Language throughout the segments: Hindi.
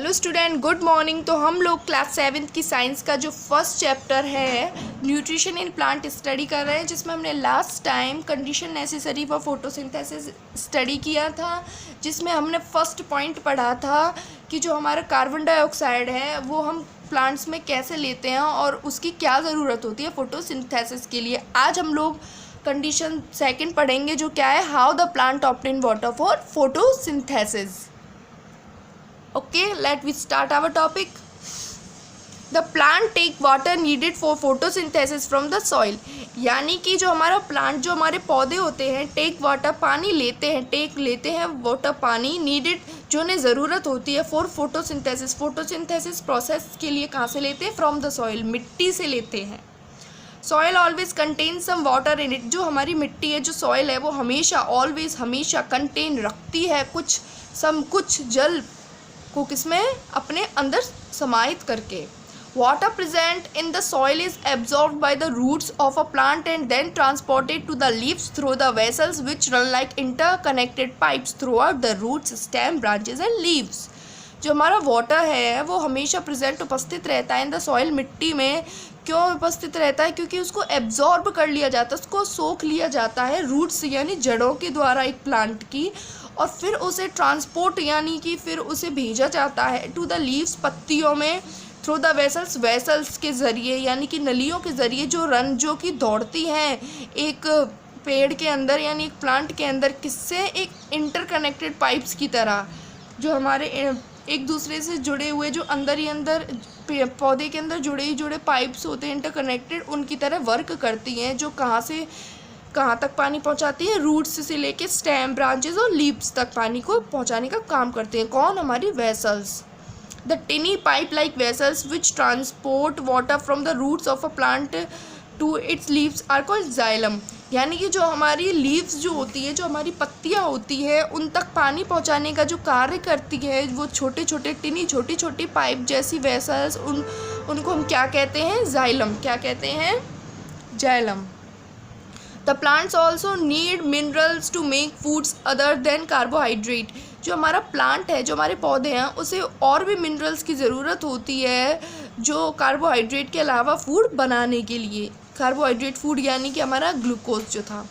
Hello student, good morning. तो हम लोग क्लास 7 की साइंस का जो फर्स्ट चैप्टर है न्यूट्रिशन इन प्लांट स्टडी कर रहे हैं, जिसमें हमने last time condition necessary for photosynthesis study किया था, जिसमें हमने फर्स्ट पॉइंट पढ़ा था कि जो हमारा कार्बन डाइऑक्साइड है वो हम प्लांट्स में कैसे लेते हैं और उसकी क्या ज़रूरत होती है फोटोसिंथेसिस के लिए। आज हम लोग कंडीशन सेकंड पढ़ेंगे, जो क्या है, how the plant obtain water for photosynthesis. Okay, let we start our topic. The plant take water needed for photosynthesis from the soil. यानी कि जो हमारा प्लांट, जो हमारे पौधे होते हैं, टेक वाटर, पानी लेते हैं, टेक लेते हैं वाटर, पानी नीडेड, जो उन्हें ज़रूरत होती है फॉर फोटोसिंथेसिस। फोटोसिंथेसिस प्रोसेस के लिए कहाँ से लेते हैं? फ्रॉम द सॉइल, मिट्टी से लेते हैं। Soil always contain some water in it. जो हमारी मिट्टी है, जो सॉइल है, वो हमेशा ऑलवेज हमेशा कंटेन रखती है कुछ जल को किसमें? अपने अंदर समाहित करके। Water present in the soil is absorbed by the roots of a plant and then transported to the leaves through the vessels which run like interconnected pipes throughout the roots, stem, branches and leaves. जो हमारा वाटर है वो हमेशा प्रेजेंट, उपस्थित रहता है इन द सॉइल, मिट्टी में। क्यों उपस्थित रहता है? क्योंकि उसको एब्जॉर्ब कर लिया जाता है, उसको सोख लिया जाता है रूट्स यानी जड़ों के द्वारा एक प्लांट की, और फिर उसे ट्रांसपोर्ट यानी कि फिर उसे भेजा जाता है टू द लीव्स, पत्तियों में, थ्रू द वेसल्स के ज़रिए यानी कि नलियों के ज़रिए जो कि दौड़ती हैं एक पेड़ के अंदर यानी एक प्लांट के अंदर। किससे? एक इंटरकनेक्टेड पाइप्स की तरह, जो हमारे एक दूसरे से जुड़े हुए, जो अंदर ही अंदर पौधे के अंदर जुड़े पाइप्स होते हैं इंटरकनेक्टेड, उनकी तरह वर्क करती हैं, जो कहाँ से कहाँ तक पानी पहुँचाती है? रूट्स से लेके स्टेम, ब्रांचेस और लीव्स तक पानी को पहुँचाने का काम करते हैं। कौन? हमारी vessels. The tiny pipe like vessels which transport water from the roots of a plant to its leaves are called xylem. यानी कि जो हमारी लीव्स जो होती है, जो हमारी पत्तियाँ होती है, उन तक पानी पहुँचाने का जो कार्य करती है, वो छोटे छोटी पाइप जैसी वेसल्स, उनको हम क्या कहते हैं? जाइलम। क्या कहते हैं? Xylem. The plants also need minerals to make foods other than carbohydrate. जो हमारा प्लांट है, जो हमारे पौधे हैं, उसे और भी मिनरल्स की ज़रूरत होती है जो कार्बोहाइड्रेट के अलावा फूड बनाने के लिए। कार्बोहाइड्रेट फूड यानी कि हमारा ग्लूकोज जो था।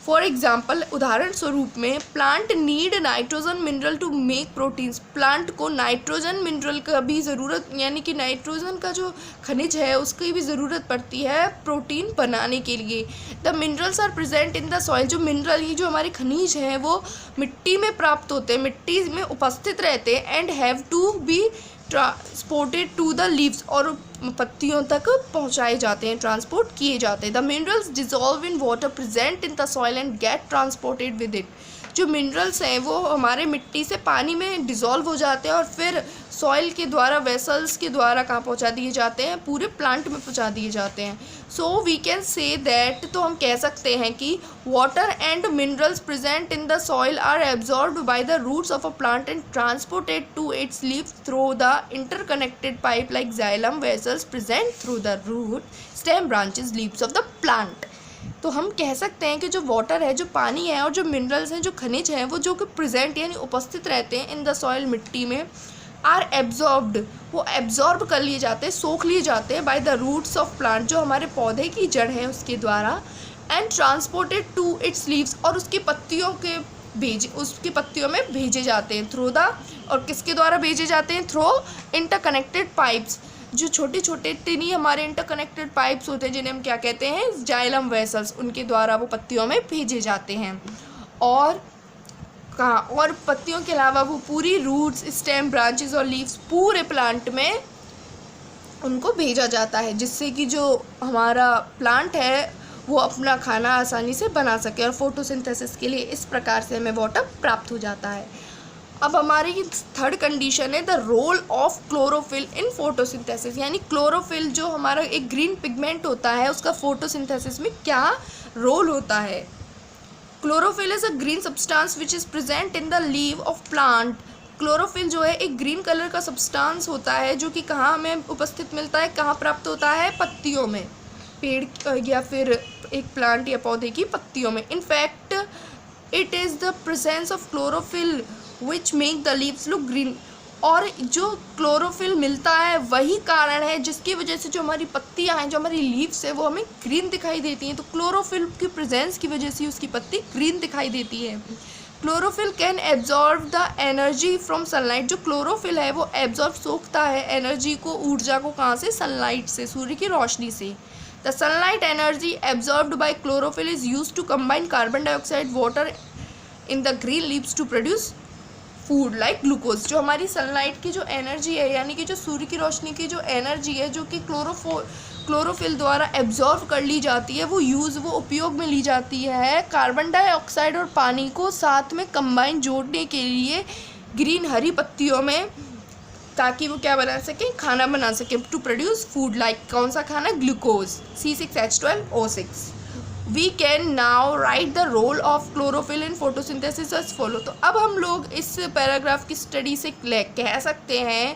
फॉर एग्जाम्पल, उदाहरण स्वरूप में, plant need nitrogen mineral to make proteins. Plant को नाइट्रोजन मिनरल का भी ज़रूरत, यानी कि नाइट्रोजन का जो खनिज है उसकी भी ज़रूरत पड़ती है प्रोटीन बनाने के लिए। The minerals are present in the soil. जो मिनरल, ये जो हमारे खनिज हैं, वो मिट्टी में प्राप्त होते हैं, मिट्टी में उपस्थित रहते हैं, and have to be transported to the leaves, और पत्तियों तक पहुंचाए जाते हैं, ट्रांसपोर्ट किए जाते हैं। The minerals dissolve in water present in the soil and get transported with it. जो मिनरल्स हैं वो हमारे मिट्टी से पानी में डिज़ोल्व हो जाते हैं और फिर सॉइल के द्वारा, वेसल्स के द्वारा कहाँ पहुँचा दिए जाते हैं? पूरे प्लांट में पहुँचा दिए जाते हैं। So we can say that, तो हम कह सकते हैं कि water and minerals present in the soil are absorbed by the roots of a plant and transported to its leaves through the interconnected pipe like xylem vessels present through the root, stem, branches, leaves of the plant. तो हम कह सकते हैं कि जो वाटर है, जो पानी है, और जो मिनरल्स हैं, जो खनिज हैं, वो जो कि प्रेजेंट यानी उपस्थित रहते हैं इन द सॉइल, मिट्टी में, आर एब्जॉर्ब्ड, वो एब्जॉर्ब कर लिए जाते हैं, सोख लिए जाते हैं by the roots of plant, जो हमारे पौधे की जड़ है उसके द्वारा, and transported to its leaves, और उसकी पत्तियों में भेजे जाते हैं थ्रू द, और किसके द्वारा भेजे जाते हैं? Through interconnected pipes. जो छोटे टिनी हमारे इंटरकनेक्टेड पाइप्स होते हैं, जिन्हें हम क्या कहते हैं? जाइलम वेसल्स, उनके द्वारा वो पत्तियों में भेजे जाते हैं। और पत्तियों के अलावा वो पूरी रूट्स, स्टेम, ब्रांचेस और लीव्स, पूरे प्लांट में उनको भेजा जाता है, जिससे कि जो हमारा प्लांट है वो अपना खाना आसानी से बना सके, और फोटोसिंथेसिस के लिए इस प्रकार से हमें वाटर प्राप्त हो जाता है। अब हमारी थर्ड कंडीशन है the role of chlorophyll in photosynthesis. यानी क्लोरोफिल जो हमारा एक ग्रीन पिगमेंट होता है, उसका फोटोसिंथेसिस में क्या रोल होता है? Chlorophyll is a green substance which is present in the leave of plant. Chlorophyll जो है एक ग्रीन कलर का सब्सटेंस होता है, जो कि कहाँ हमें उपस्थित मिलता है, कहाँ प्राप्त होता है? पत्तियों में, पेड़ या फिर एक प्लांट या पौधे की पत्तियों में। In fact it is the presence of chlorophyll which make the leaves look green. और जो क्लोरोफिल मिलता है वही कारण है जिसकी वजह से जो हमारी पत्तियां हैं, जो हमारी लीव्स है, वो हमें ग्रीन दिखाई देती हैं। तो क्लोरोफिल की प्रेजेंस की वजह से उसकी पत्ती ग्रीन दिखाई देती है। Chlorophyll can absorb the energy from sunlight. जो क्लोरोफिल है वो एब्जॉर्ब सोखता है एनर्जी को, ऊर्जा को, कहाँ से? सनलाइट से, सूर्य की रोशनी से। The sunlight energy absorbed by chlorophyll is used to combine carbon dioxide water in the green leaves to produce food like glucose. जो हमारी सनलाइट की जो एनर्जी है, यानी कि जो सूर्य की रोशनी की जो एनर्जी है, जो कि क्लोरोफिल द्वारा एब्जॉर्व कर ली जाती है, वो उपयोग में ली जाती है कार्बन डाइऑक्साइड और पानी को साथ में कंबाइन जोड़ने के लिए ग्रीन हरी पत्तियों में, ताकि वो क्या बना सके? खाना बना सके। टू प्रोड्यूस फूड लाइक कौन सा खाना? Glucose, C6H12O6। We can now write the role of chlorophyll in photosynthesis as follow. तो अब हम लोग इस पैराग्राफ की स्टडी से कह सकते हैं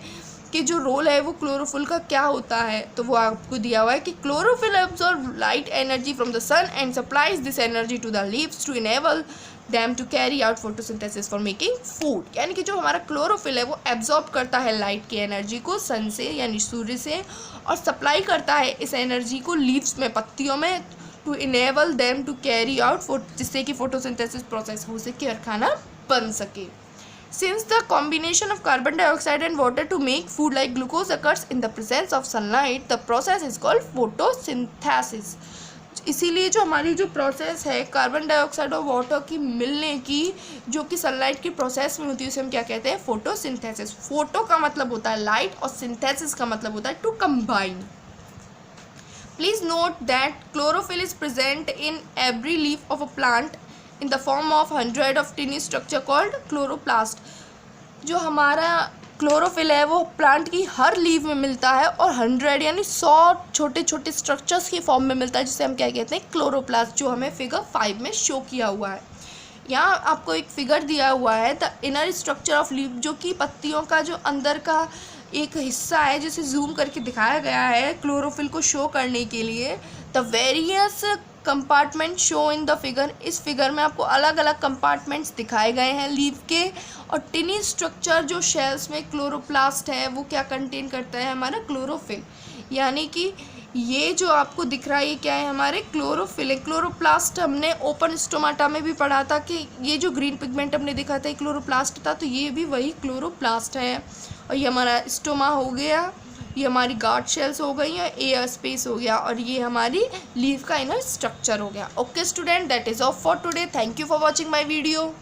कि जो रोल है वो क्लोरोफिल का क्या होता है। तो वो आपको दिया हुआ है कि chlorophyll absorb light energy from the sun and supplies this energy to the leaves to enable them to carry out photosynthesis for making food. यानी कि जो हमारा क्लोरोफिल है वो एब्जॉर्ब करता है लाइट की एनर्जी को सन से, यानी सूर्य से, और सप्लाई करता है इस एनर्जी को लीव्स में, पत्तियों में, to enable them to carry out, जिससे कि फोटोसिंथेसिस प्रोसेस हो सके और खाना बन सके। Since the combination of carbon dioxide and water to make food like glucose occurs in the presence of sunlight, the process is called photosynthesis. इसीलिए जो हमारी जो प्रोसेस है कार्बन डाइऑक्साइड और वाटर की मिलने की, जो कि सनलाइट की प्रोसेस में होती है, उसे हम क्या कहते हैं? फोटोसिंथेसिस। फोटो का मतलब होता है लाइट और सिंथेसिस का मतलब होता है to combine. Please note that chlorophyll is present in every leaf of a plant in the form of 100 of tiny structure called chloroplast. जो हमारा क्लोरोफिल है वो प्लांट की हर लीव में मिलता है और 100 यानी 100 छोटे छोटे स्ट्रक्चर्स की फॉर्म में मिलता है, जिसे हम क्या कहते हैं? क्लोरोप्लास्ट, जो हमें फिगर 5 में शो किया हुआ है। यहाँ आपको एक फिगर दिया हुआ है the inner structure of leaf, जो कि पत्तियों का जो अंदर का एक हिस्सा है, जिसे जूम करके दिखाया गया है क्लोरोफिल को शो करने के लिए। The various compartment show in the figure. इस फिगर में आपको अलग अलग कंपार्टमेंट्स दिखाए गए हैं लीव के। और टिनी स्ट्रक्चर जो शेल्स में क्लोरोप्लास्ट है वो क्या कंटेन करता है? हमारा क्लोरोफिल। यानी कि ये जो आपको दिख रहा है ये क्या है? हमारे क्लोरोफिल है। क्लोरोप्लास्ट हमने ओपन स्टोमाटा में भी पढ़ा था कि ये जो ग्रीन पिगमेंट हमने देखा था क्लोरोप्लास्ट था, तो ये भी वही क्लोरोप्लास्ट है। और ये हमारा स्टोमा हो गया, ये हमारी गार्ड शेल्स हो गई, या एयर स्पेस हो गया, और ये हमारी लीफ का इनर स्ट्रक्चर हो गया। Okay student, that is all for today. Thank you for watching my video.